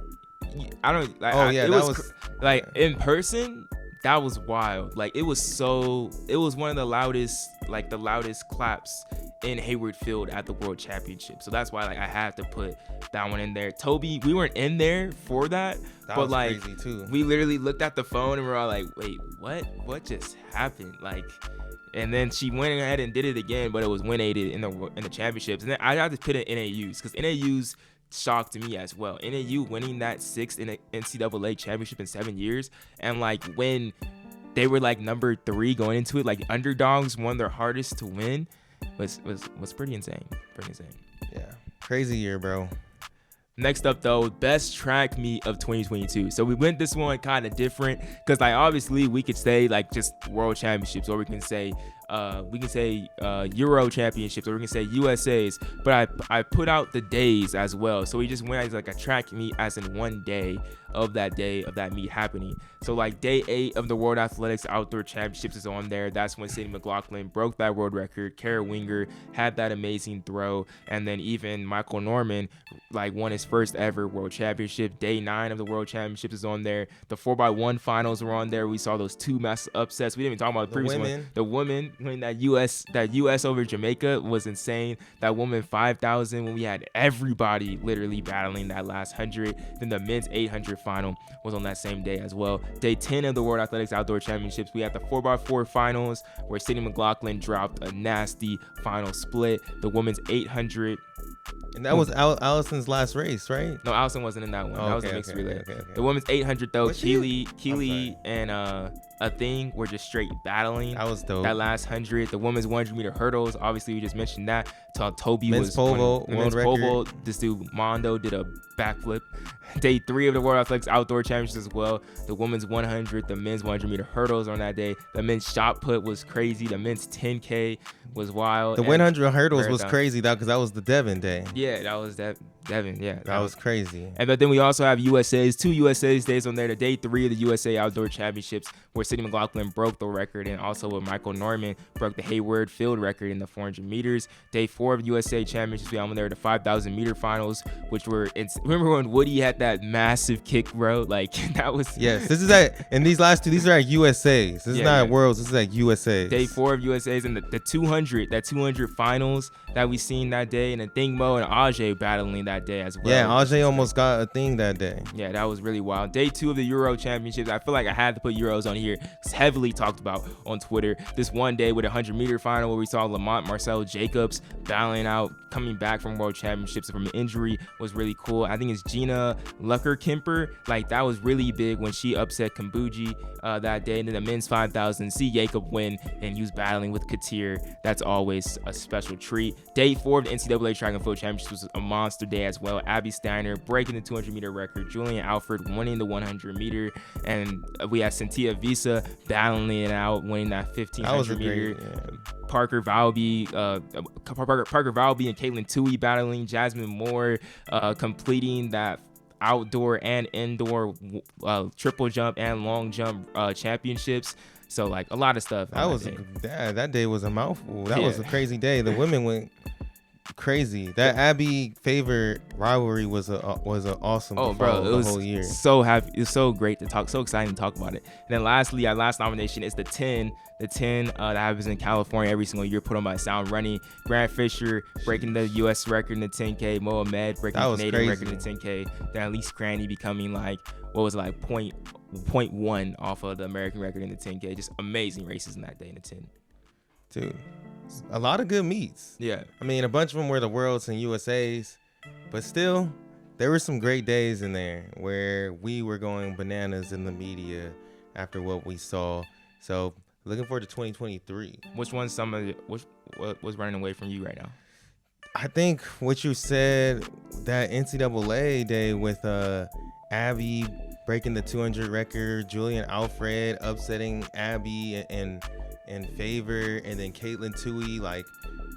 I don't like. Oh, yeah, it was like, in person, that was wild. Like, it was one of the loudest claps in Hayward Field at the World Championship. So that's why, like, I had to put that one in there. Toby, we weren't in there for that, but was like, crazy too. We literally looked at the phone and we were all like, wait, what just happened? Like, and then she went ahead and did it again, but it was win-aided in the championships. And then I had to put in NAU's, because NAU's shocked me as well. NAU winning that 6th in NCAA championship in 7 years, and like, when they were like number 3 going into it, like, underdogs, won their hardest to win, was pretty insane. Yeah, crazy year, bro. Next up, though, best track meet of 2022. So we went this one kind of different, because, like, obviously we could say, like, just world championships, or we can say Euro championships, or we can say USA's, but I put out the days as well. So we just went as like a track meet, as in one day of that meet happening. So, like, day 8 of the World Athletics Outdoor Championships is on there. That's when Sydney McLaughlin broke that world record. Kara Winger had that amazing throw, and then even Michael Norman, like, won his first ever World Championship. Day 9 of the World Championships is on there. The 4x1 finals were on there. We saw those 2 massive upsets. We didn't even talk about the previous one. The women winning that US over Jamaica was insane. That woman 5,000, when we had everybody literally battling that last 100. Then the men's 800 final was on that same day as well. Day 10 of the World Athletics Outdoor Championships, we had the 4x4 finals, where Sydney McLaughlin dropped a nasty final split. The women's 800. And that was Allison's last race, right? No, Allison wasn't in that one. Oh, that was a mixed relay. Okay. The women's 800 though, Keely and a thing. We're just straight battling. That was dope. That last 100, the women's 100-meter hurdles. Obviously, we just mentioned that. Toby men's was pole vault, men's world pole record. vault. This dude Mondo did a backflip. Day 3 of the World Athletics Outdoor Championships as well. The women's 100, the men's 100-meter hurdles on that day. The men's shot put was crazy. The men's 10K was wild. The 100 hurdles was marathon. crazy though, because that was the Devon day. Yeah, that was Devin. Yeah, That was crazy. And then we also have two USA's days on there. The day 3 of the USA Outdoor Championships, where Sydney McLaughlin broke the record, and also where Michael Norman broke the Hayward field record in the 400 meters. Day 4 of USA Championships, we have on there the 5,000 meter finals, which were. Remember when Woody had that massive kick, bro? Like that was. Yes, this is at, and these last two, these are at USA's. This is not at Worlds. This is at USA's. Day 4 of USA's, and the 200 finals that we seen that day, and then Thing Mo and Ajay battling that day as well. Yeah, Ajay almost got a thing that day. Yeah, that was really wild. Day 2 of the Euro Championships. I feel like I had to put Euros on here. It's heavily talked about on Twitter. This one day with a 100-meter final where we saw Lamont Marcel Jacobs battling out, coming back from World Championships from an injury was really cool. I think it's Gina Lucker-Kemper. Like, that was really big when she upset Kambuji that day. And then the men's 5,000, see Jacob win, and he was battling with Katir. That's always a special treat. Day 4 of the NCAA Track and Field Championships was a monster day as well. Abby Steiner breaking the 200-meter record. Julian Alfred winning the 100-meter. And we had Cynthia Visa battling it out, winning that 1,500-meter. Parker Valby and Caitlin Tui battling. Jasmine Moore completing that outdoor and indoor triple jump and long jump championships. So like a lot of stuff. That day was a mouthful. That was a crazy day. The women went crazy. That Abby Favor rivalry was an awesome. Oh, bro, it was the whole year. So happy. It was so great to talk. So exciting to talk about it. And then lastly, our last nomination is the 10. The 10 that happens in California every single year, put on by Sound Running. Grant Fisher breaking the U.S. record in the 10K. Mohamed breaking the Canadian record in the 10K. Then Elise Cranny becoming like, what was it, like 0.1 off of the American record in the 10K. Just amazing races in that day in the 10. Dude, a lot of good meets. Yeah. I mean, a bunch of them were the Worlds and USA's, but still, there were some great days in there where we were going bananas in the media after what we saw. So, looking forward to 2023. Which one's what was running away from you right now? I think what you said, that NCAA day with Abby breaking the 200 record, Julian Alfred upsetting Abby and Favor, and then Caitlin Tui, like,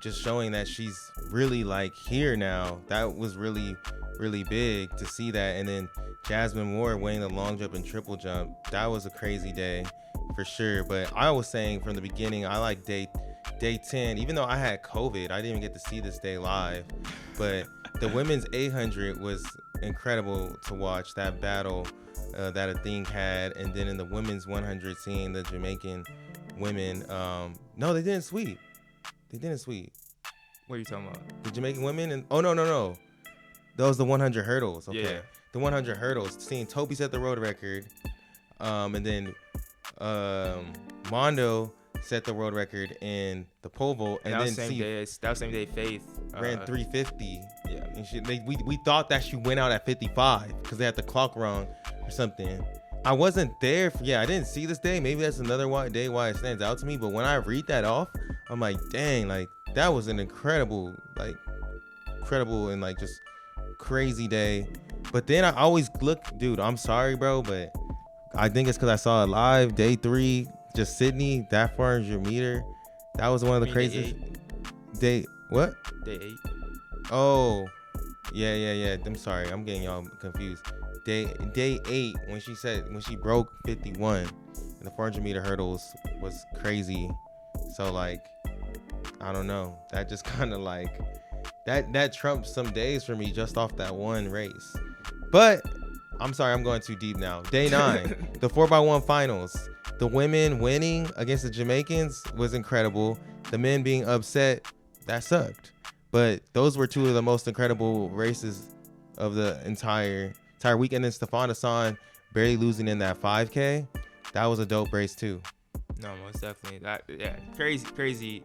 just showing that she's really like here now. That was really, really big to see that. And then Jasmine Moore winning the long jump and triple jump. That was a crazy day for sure. But I was saying from the beginning, I like day 10, even though I had COVID, I didn't even get to see this day live. But the women's 800 was incredible to watch, that battle that Athene had. And then in the women's 100, seeing the Jamaican women, no, they didn't sweep. What are you talking about? The Jamaican women? And no. That was the 100 hurdles. Okay. Yeah. The 100 hurdles. Seeing Toby set the world record. And then Mondo set the world record in the pole vault. And that then was same day Faith ran 350. Yeah. And we thought that she went out at 55 because they had the clock wrong or something. I wasn't there. I didn't see this day. Maybe that's another day why it stands out to me. But when I read that off, I'm like, dang, like that was an incredible and like just crazy day. But then I always look, dude, I'm sorry, bro, but I think it's because I saw it live. Day 3, just Sydney, that 400 meter. That was one of the craziest. Day 8. Oh, yeah. I'm sorry. I'm getting y'all confused. Day 8, when she broke 51 in the 400 meter hurdles was crazy. So like, I don't know. That just kind of like that trumps some days for me just off that one race. But I'm sorry, I'm going too deep now. Day 9, the 4x1 finals. The women winning against the Jamaicans was incredible. The men being upset, that sucked. But those were two of the most incredible races of the entire weekend. And Stefan Hassan barely losing in that 5K. That was a dope race too. No, most definitely. Crazy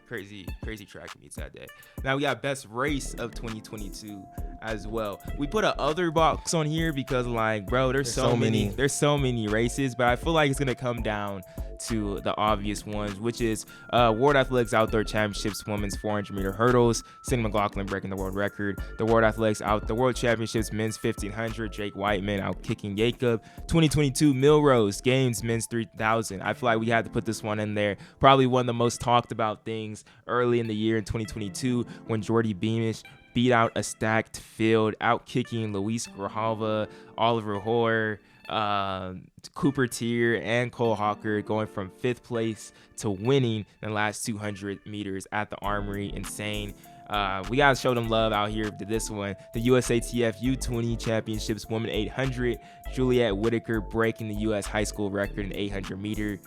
crazy track meets that day. Now we got best race of 2022 as well. We put a other box on here because like, bro, there's so many races, but I feel like it's gonna come down to the obvious ones, which is World Athletics Outdoor Championships Women's 400 meter hurdles, Cindy McLaughlin breaking the world record. The the World Championships Men's 1500, Jake Whiteman out kicking Jacob. 2022 Milrose Games Men's 3000. I feel like we had to put this one in there. Probably one of the most talked about things early in the year in 2022 when Jordy Beamish beat out a stacked field, out kicking Luis Grijalva, Oliver Hoare, Cooper Tier, and Cole Hawker, going from 5th place to winning the last 200 meters at the Armory. Insane. We gotta show them love out here to this one. The USATF U20 Championships Women 800, Juliette Whitaker breaking the U.S. high school record in 800 meter.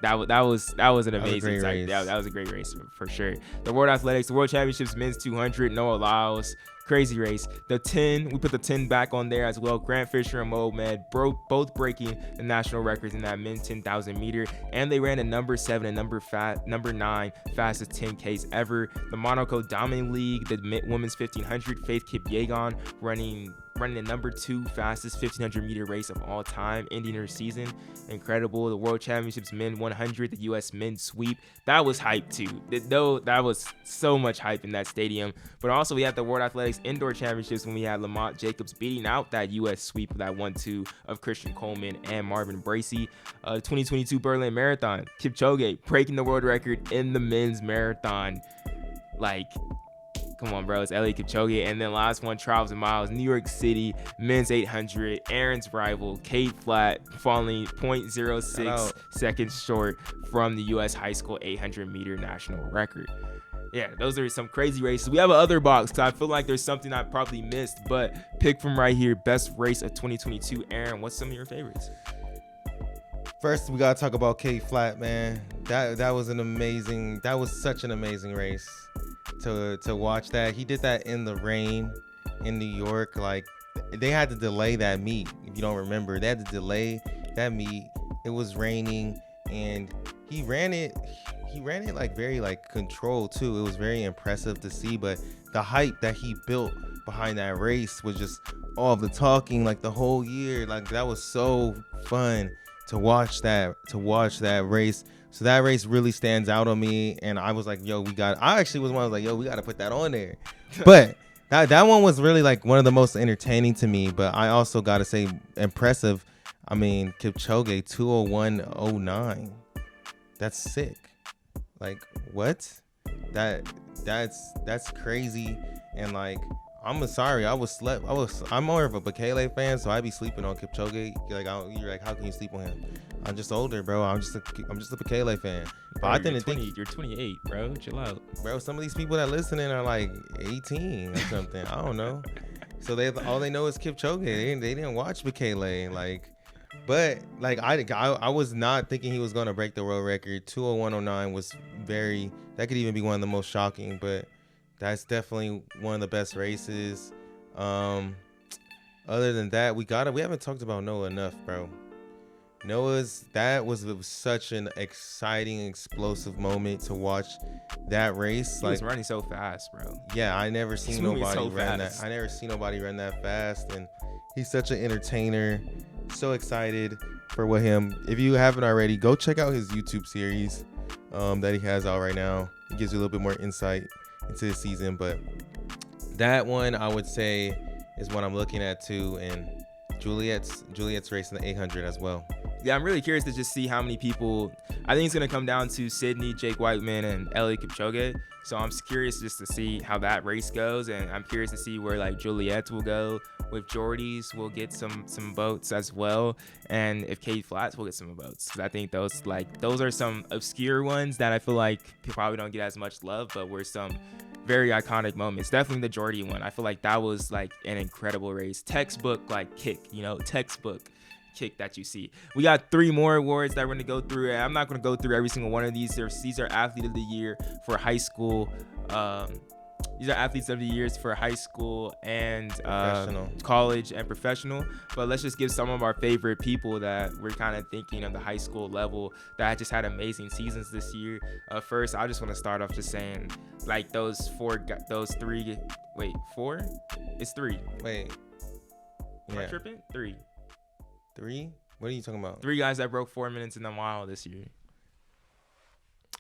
That was an amazing race. That was a great race for sure. The World Championships Men's 200, Noah Lyles. Crazy race. The 10, we put the 10 back on there as well. Grant Fisher and Mo Med both breaking the national records in that men's 10,000 meter, and they ran a number 7 and number 9 fastest 10Ks ever. The Monaco Diamond League, the women's 1500, Faith Kipyegon running the number 2 fastest 1500 meter race of all time, ending her season. Incredible. The World Championships Men 100, the U.S. men's sweep. That was hype too. That was so much hype in that stadium. But also we had the World Athletics Indoor Championships when we had Lamont Jacobs beating out that U.S. sweep, that 1-2 of Christian Coleman and Marvin Bracey. 2022 Berlin Marathon, Kipchoge breaking the world record in the men's marathon. Like, come on, bro. It's Eliud Kipchoge. And then last one, Trials and Miles, New York City, men's 800. Aaron's rival, Kate Flatt, falling 0.06 seconds short from the U.S. high school 800 meter national record. Yeah, those are some crazy races. We have a other box because I feel like there's something I probably missed, but pick from right here, best race of 2022. Aaron, what's some of your favorites? First, we gotta talk about Kate Flatt, man. That was such an amazing race to watch. That he did that in the rain in New York. Like, they had to delay that meet. If you don't remember, they had to delay that meet. It was raining, and he ran it like very like controlled too. It was very impressive to see. But the hype that he built behind that race was just all of the talking like the whole year. Like, that was so fun to watch that race. So that race really stands out on me, and I was like, I actually was one I was like, we got to put that on there. But that one was really like one of the most entertaining to me. But I also got to say, impressive. I mean, Kipchoge 2:01:09. That's sick. Like, what? That's crazy. And like, I'm more of a Bekele fan, so I be sleeping on Kipchoge. Like, you're like, how can you sleep on him? I'm just older, bro. I'm just a Bekele fan. But bro, I didn't you're 28, bro. Chill out, bro. Some of these people that listening are like 18 or something. I don't know. So all they know is Kipchoge. They didn't watch Bekele. Like, but like I was not thinking he was gonna break the world record. 2:01:09 was that could even be one of the most shocking, but that's definitely one of the best races. Other than that, we haven't talked about Noah enough, bro. That was such an exciting, explosive moment to watch that race. He was running so fast, bro. Yeah, I never seen nobody run that fast, and he's such an entertainer. So excited for him. If you haven't already, go check out his YouTube series that he has out right now. It gives you a little bit more insight into the season, but that one I would say is what I'm looking at too, and Juliet's race in the 800 as well. Yeah, I'm really curious to just see how many people. I think it's gonna come down to Sydney, Jake Whiteman, and Eliud Kipchoge. So I'm curious just to see how that race goes, and I'm curious to see where like Juliet's will go. With Jordy's, we'll get some votes as well, and if Kate Flatt's will get some votes. Because I think those are some obscure ones that I feel like people probably don't get as much love, but were some very iconic moments. Definitely the Jordy one. I feel like that was like an incredible race, textbook like kick, textbook kick that you see. We got 3 more awards that we're going to go through, and I'm not going to go through every single one of these. These are Athlete of the Year for high school These are athletes of the years for high school and college and professional. But let's just give some of our favorite people that we're kind of thinking of the high school level that just had amazing seasons this year. First, I just want to start off just saying, like, those three. Wait, four? It's three. Wait. Am I tripping? Three. What are you talking about? 3 guys that broke 4 minutes in the mile this year.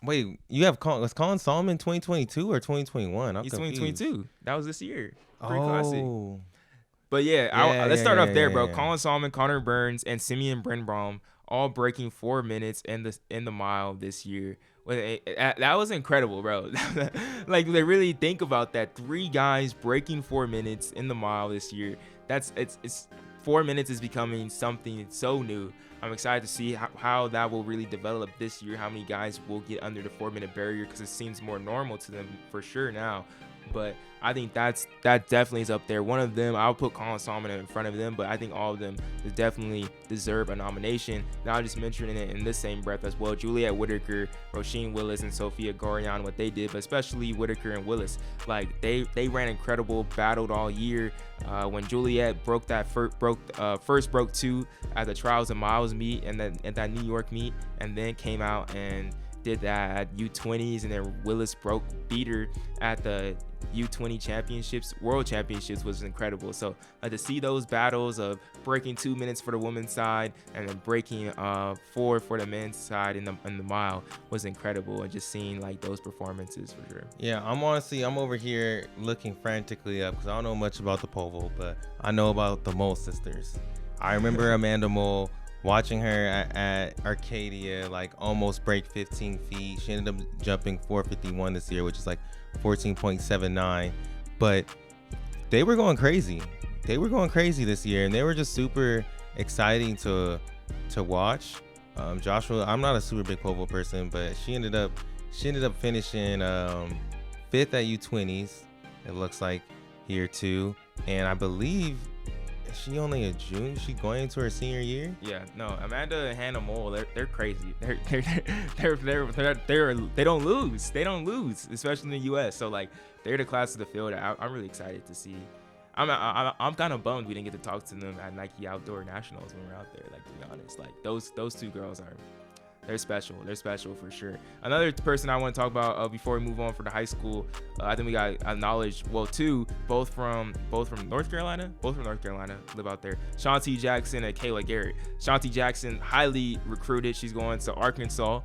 Wait, you have was Colin Solomon 2022 or 2021? He's confused. 2022. That was this year. Pretty classic. But let's start off there, bro. Colin Solomon, Connor Burns, and Simeon Brenbaum all breaking 4 minutes in the mile this year. That was incredible, bro. Like, they really think about that. 3 guys breaking 4 minutes in the mile this year. It's 4 minutes is becoming something so new. I'm excited to see how that will really develop this year, how many guys will get under the 4-minute barrier, because it seems more normal to them for sure now. But I think that definitely is up there. One of them, I'll put Colin Solomon in front of them, but I think all of them definitely deserve a nomination. Now, I'll just mention it in this same breath as well. Juliet Whitaker, Roisin Willis, and Sophia Gorion, what they did, but especially Whitaker and Willis. Like, they ran incredible, battled all year. When Juliet broke 2 at the Trials and Miles meet and at that New York meet, and then came out and did that at U20s, and then Willis beat her at the U20 championships, world championships, was incredible. So to see those battles of breaking 2 minutes for the women's side and then breaking 4 for the men's side in the mile was incredible, and just seeing like those performances for sure. Yeah, I'm over here looking frantically up because I don't know much about the pole vault, but I know about the Mole sisters. I remember Amanda Mole, watching her at Arcadia, like, almost break 15 feet. She ended up jumping 451 this year, which is like 14.79. But they were going crazy. This year, and they were just super exciting to watch. Joshua, I'm not a super big pole vault person, but she ended up finishing 5th at U20s. It looks like here too, and I believe she only a June. She going into her senior year. Yeah, no, Amanda and Hannah Mole, they're crazy. They don't lose. They don't lose, especially in the U.S. So like, they're the class of the field. I'm really excited to see. I'm kind of bummed we didn't get to talk to them at Nike Outdoor Nationals when we were out there. Like, to be honest, like those 2 girls they're special. They're special for sure. Another person I want to talk about before we move on for the high school, I think we got acknowledged. Well, 2, both from North Carolina. Both from North Carolina, live out there. Shanti Jackson and Kayla Garrett. Shanti Jackson, highly recruited. She's going to Arkansas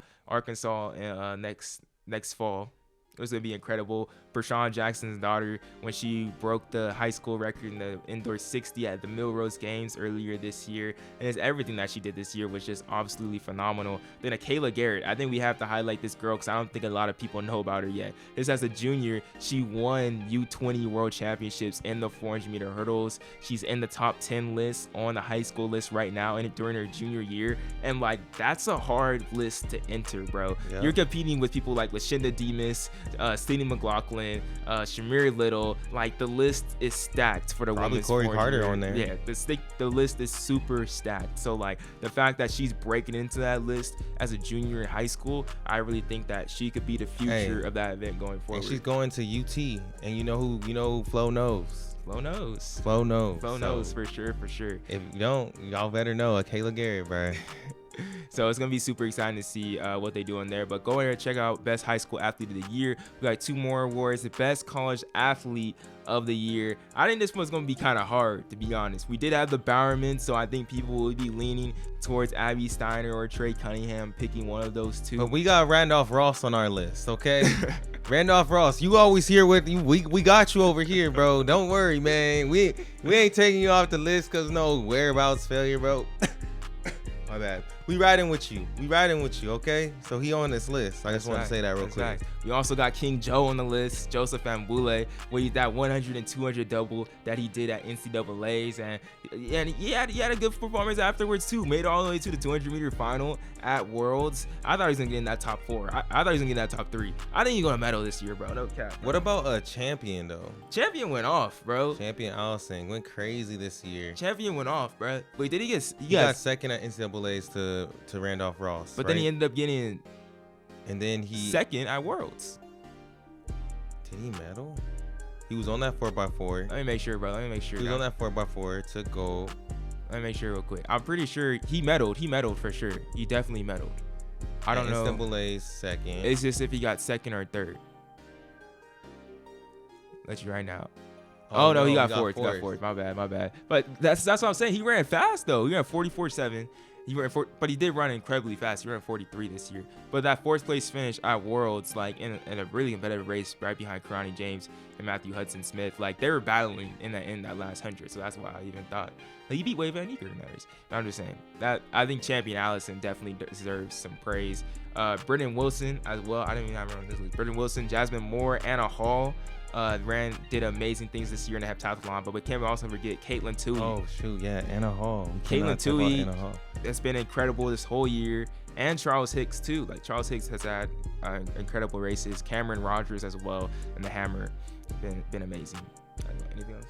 next fall. It was going to be incredible. Bershawn Jackson's daughter, when she broke the high school record in the indoor 60 at the Millrose Games earlier this year. And it's everything that she did this year was just absolutely phenomenal. Then Kayla Garrett, I think we have to highlight this girl because I don't think a lot of people know about her yet. This, as a junior, she won U20 World Championships in the 400-meter hurdles. She's in the top 10 list on the high school list right now and during her junior year. And like, that's a hard list to enter, bro. Yeah. You're competing with people like Lashinda Demas, Sydney McLaughlin, Shamir Little. Like, the list is stacked for the women's. Probably Corey Carter on there. Yeah, the list is super stacked. So like, the fact that she's breaking into that list as a junior in high school, I really think that she could be the future of that event going forward. And she's going to UT, and you know who Flo knows. Flo knows for sure. If you don't, y'all better know Kayla Garrett, bro. So it's going to be super exciting to see what they do in there. But go ahead and check out Best High School Athlete of the Year. We got 2 more awards. The Best College Athlete of the Year. I think this one's going to be kind of hard, to be honest. We did have the Bowerman, so I think people will be leaning towards Abby Steiner or Trey Cunningham, picking one of those 2. But we got Randolph Ross on our list, okay? Randolph Ross, you always here with you. We got you over here, bro. Don't worry, man. We ain't taking you off the list because no whereabouts failure, bro. My bad. We riding with you, okay? So he on this list. I just want to say that real quick. We also got King Joe on the list, Joseph Ambule, with that 100 and 200 double that he did at NCAAs, and he had a good performance afterwards too. Made it all the way to the 200-meter final at Worlds. I thought he was gonna get in that top 4. I thought he was gonna get in that top 3. I think he's gonna medal this year, bro. No cap. What about a Champion though? Champion went off, bro. Champion Allison went crazy this year. Champion went off, bro. Wait, did he get? He got second at NCAAs to Randolph Ross. But then he ended up getting. And then he second at Worlds. Did he medal? He was on that 4x4. Let me make sure, bro. Let me make sure. He was on that 4x4, took gold. Let me make sure real quick. I'm pretty sure he medaled. He medaled for sure. He definitely medaled. I don't know. Istanbul's second. It's just if he got second or third. Let you right now. Oh, no, he got fourth. He got fourth. My bad. But that's what I'm saying. He ran fast though. He ran 44.7. But he did run incredibly fast. He ran 43 this year. But that fourth place finish at Worlds, like in a really competitive race, right behind Karani James and Matthew Hudson Smith, like they were battling in that last 100. So that's why I even thought like, he beat Wade Van Eeker in that race. But I'm just saying that I think Champion Allison definitely deserves some praise. Brendan Wilson as well. I didn't even have her on this list. Brendan Wilson, Jasmine Moore, Anna Hall. Did amazing things this year in the heptathlon, but we can't also forget Caitlin Tui. Oh shoot, yeah, Anna Hall. Caitlin Tui, that's been incredible this whole year, and Charles Hicks too. Like Charles Hicks has had incredible races. Cameron Rogers as well, and the Hammer, been amazing. Anything else?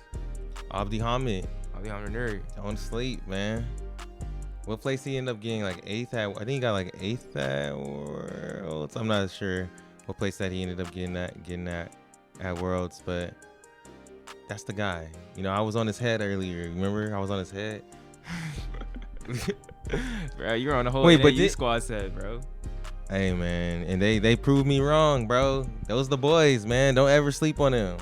Abdi Hamid Nuri on sleep, man. What place he ended up getting? Like 8th at? I think he got like 8th at Worlds. I'm not sure what place that he ended up getting at Worlds, but that's the guy. You know, I was on his head earlier. Remember, I was on his head. Bro, you're on the whole NAU squad set, bro. Hey man, and they proved me wrong, bro. Those the boys, man. Don't ever sleep on them.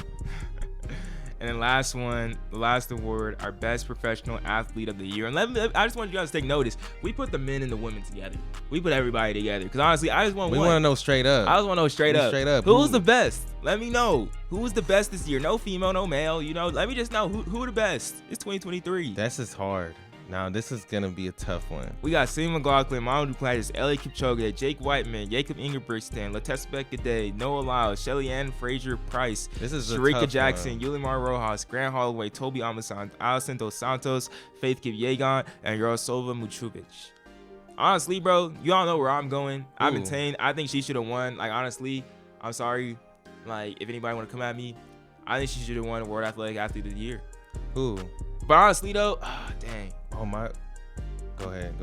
And then last one, the last award, our best professional athlete of the year. And I just want you guys to take notice. We put the men and the women together. We put everybody together. Because honestly, I just want We want to know straight up. I just want to know straight up. Who was the best? Let me know. Who was the best this year? No female, no male. You know, let me just know who the best. It's 2023. That's just hard. Now, this is going to be a tough one. We got Sam McLaughlin, Mamadou Duplessis, Elliot Kipchoge, Jake Whiteman, Jacob Ingebrigtsen, Latessa Gade, Noah Lyles, Shelly Ann Fraser Price, Sharika Jackson, Yulimar Rojas, Grant Holloway, Toby Amasan, Alison Dos Santos, Faith Kipyegon, and Yarosova Muchubic. Honestly, bro, you all know where I'm going. I think she should have won. Like, honestly, I'm sorry. Like, if anybody want to come at me, I think she should have won World Athletic Athlete of the Year. Who? But honestly, though, dang. Oh, my. Go ahead,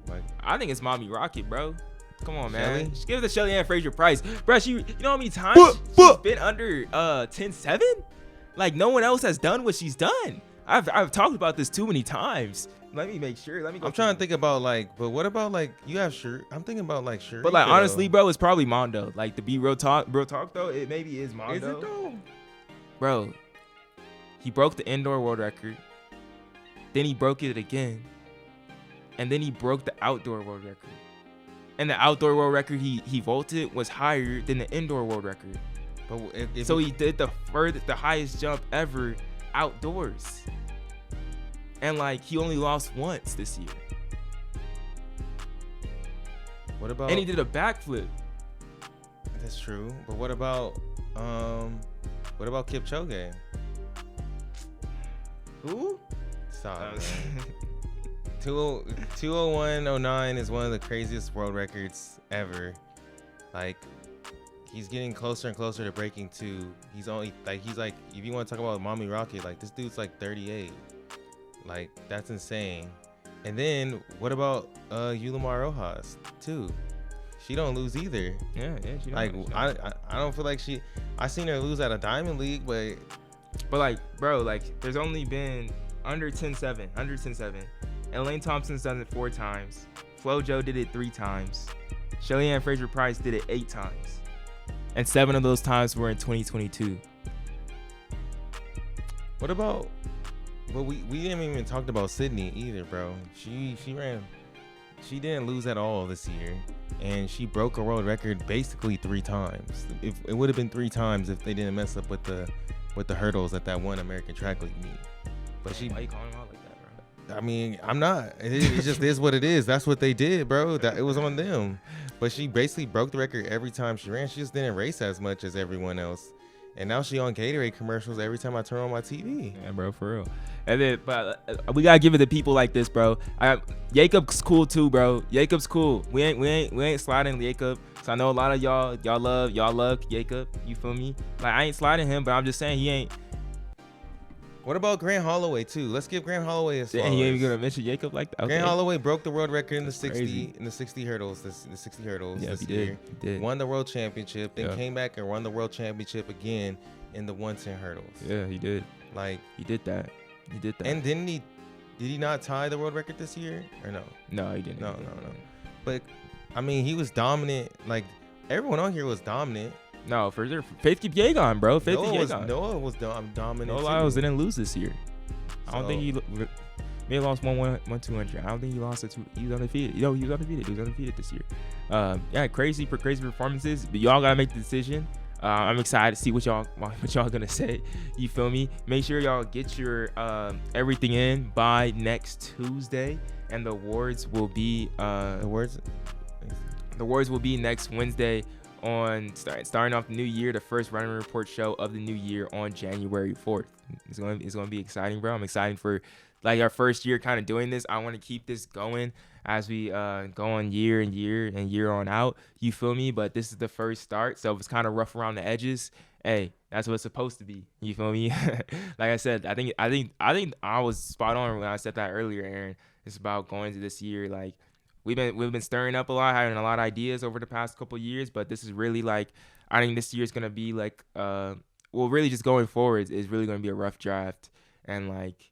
Mike. I think it's Mommy Rocket, bro. Come on, man. Shelly? Just give it to Shelly Ann Fraser Price. Bro, you know how many times she's been under 10-7? Like, no one else has done what she's done. I've talked about this too many times. Let me make sure. Let me go. I'm trying to think about, like, but what about, like, you have I'm thinking about, like, Sharika. But, like, honestly, bro, it's probably Mondo. Like, to be real talk, though, it maybe is Mondo. Is it, though? Bro, he broke the indoor world record. Then he broke it again. And then he broke the outdoor world record. And the outdoor world record he vaulted was higher than the indoor world record. But so he did the highest jump ever outdoors. And like he only lost once this year. What about? And he did a backflip. That's true. But what about Kipchoge? Who? Stop, man. 201.09 is one of the craziest world records ever. Like, he's getting closer and closer to breaking 2. He's like, if you want to talk about Mommy Rocket, like, this dude's like 38. Like, that's insane. And then, what about Yulimar Rojas, too? She don't lose either. Yeah, she don't. Like, I don't feel like I seen her lose at a Diamond League, but like, bro, like, there's only been under 10-7. Elaine Thompson's done it 4 times. FloJo did it 3 times. Shelly Ann Fraser Price did it 8 times. And 7 of those times were in 2022. What about? But we didn't even talk about Sydney either, bro. She didn't lose at all this year, and she broke a world record basically 3 times. If it would have been 3 times if they didn't mess up with the hurdles at that one American Track League meet. But why you calling him out like that, bro? I mean, I'm not. It just is what it is. That's what they did, bro. That it was on them. But she basically broke the record every time she ran. She just didn't race as much as everyone else. And now she on Gatorade commercials every time I turn on my TV. Yeah, bro, for real. And then, but we gotta give it to people like this, bro. Jacob's cool too, bro. Jacob's cool. We ain't sliding Jacob. So I know a lot of y'all love Jacob. You feel me? Like I ain't sliding him, but I'm just saying he ain't. What about Grant Holloway too? Let's give Grant Holloway his flowers. And you ain't even gonna mention Jacob like that. Okay. Grant Holloway broke the world record in the That's 60 crazy. in the 60 hurdles. The 60 hurdles Yeah, this he year. did. Won the world championship, then Yeah. came back and won the world championship again in the 110 hurdles. Yeah, he did. Like He did that. He did that. and did he not tie the world record this year or no? No, he didn't. No. But I mean, he was dominant. Like everyone on here was dominant. No, for sure. Faith Kipyegon, bro. Faith Kipyegon. Noah was dominant. No too. Lyles didn't lose this year. I don't think So- he may have lost 1-200. I don't think he lost it. He was undefeated. He was undefeated. He was undefeated this year. Yeah, crazy performances. But y'all gotta make the decision. I'm excited to see what y'all gonna say. You feel me? Make sure y'all get your everything in by next Tuesday, and the awards will be The awards will be next Wednesday on starting off the new year, the first running report show of the new year on January 4th. It's gonna be exciting, bro. I'm excited for like our first year kind of doing this. I want to keep this going as we go on year and year on out. You feel me? But this is the first start, so it's kind of rough around the edges. Hey, that's what it's supposed to be. You feel me? Like I said, I think I was spot on when I said that earlier, Aaron. It's about going to this year like. We've been stirring up a lot, having a lot of ideas over the past couple of years, but this is really like, I think this year is gonna be like, really just going forward is really gonna be a rough draft and like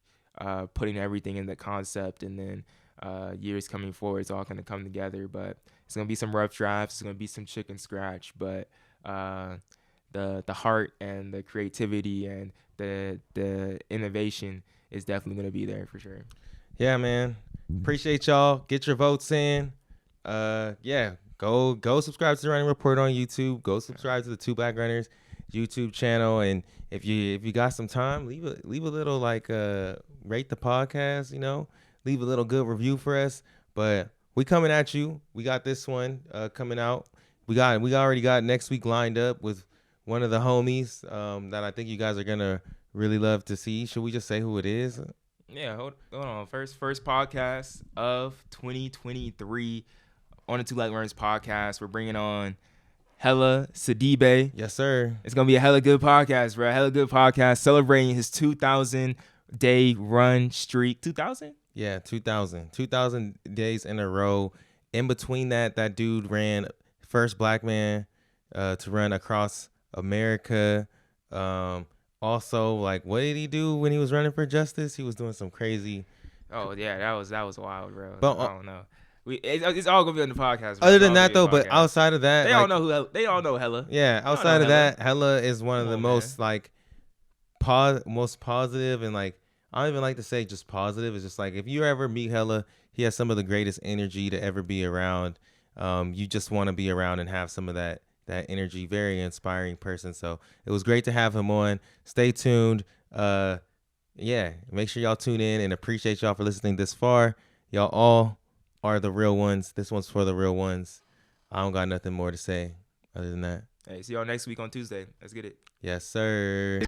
putting everything in the concept, and then years coming forward, it's all gonna come together. But it's gonna be some rough drafts, it's gonna be some chicken scratch, but the heart and the creativity and the innovation is definitely gonna be there for sure. Yeah, man. Appreciate y'all. Get your votes in. Yeah. Go subscribe to the Running Report on YouTube. Go subscribe to the Two Black Runners YouTube channel. And if you got some time, leave a little like rate the podcast, leave a little good review for us. But we coming at you. We got this one coming out. We already got next week lined up with one of the homies that I think you guys are gonna really love to see. Should we just say who it is? Yeah, hold on. First podcast of 2023 on the Two Black Runners podcast. We're bringing on Hella Sidibe. Yes, sir. It's gonna be a hella good podcast, bro. Hella good podcast celebrating his 2,000-day run streak. 2,000? Yeah, 2,000 days in a row. In between that dude ran first black man to run across America. Also, like, what did he do when he was running for justice? He was doing some crazy. Oh yeah, that was wild, bro. But I don't know. It's all gonna be on the podcast. Bro. Other than that, though, but outside of that, they all know Hella. Yeah, outside of that, Hella is one of the most like most positive, and like I don't even like to say just positive. It's just like if you ever meet Hella, he has some of the greatest energy to ever be around. You just want to be around and have some of that energy. Very inspiring person. So it was great to have him on. Stay tuned. Yeah, make sure y'all tune in, and appreciate y'all for listening this far. Y'all all are the real ones. This one's for the real ones. I don't got nothing more to say other than that. Hey, see y'all next week on Tuesday. Let's get it. Yes, sir.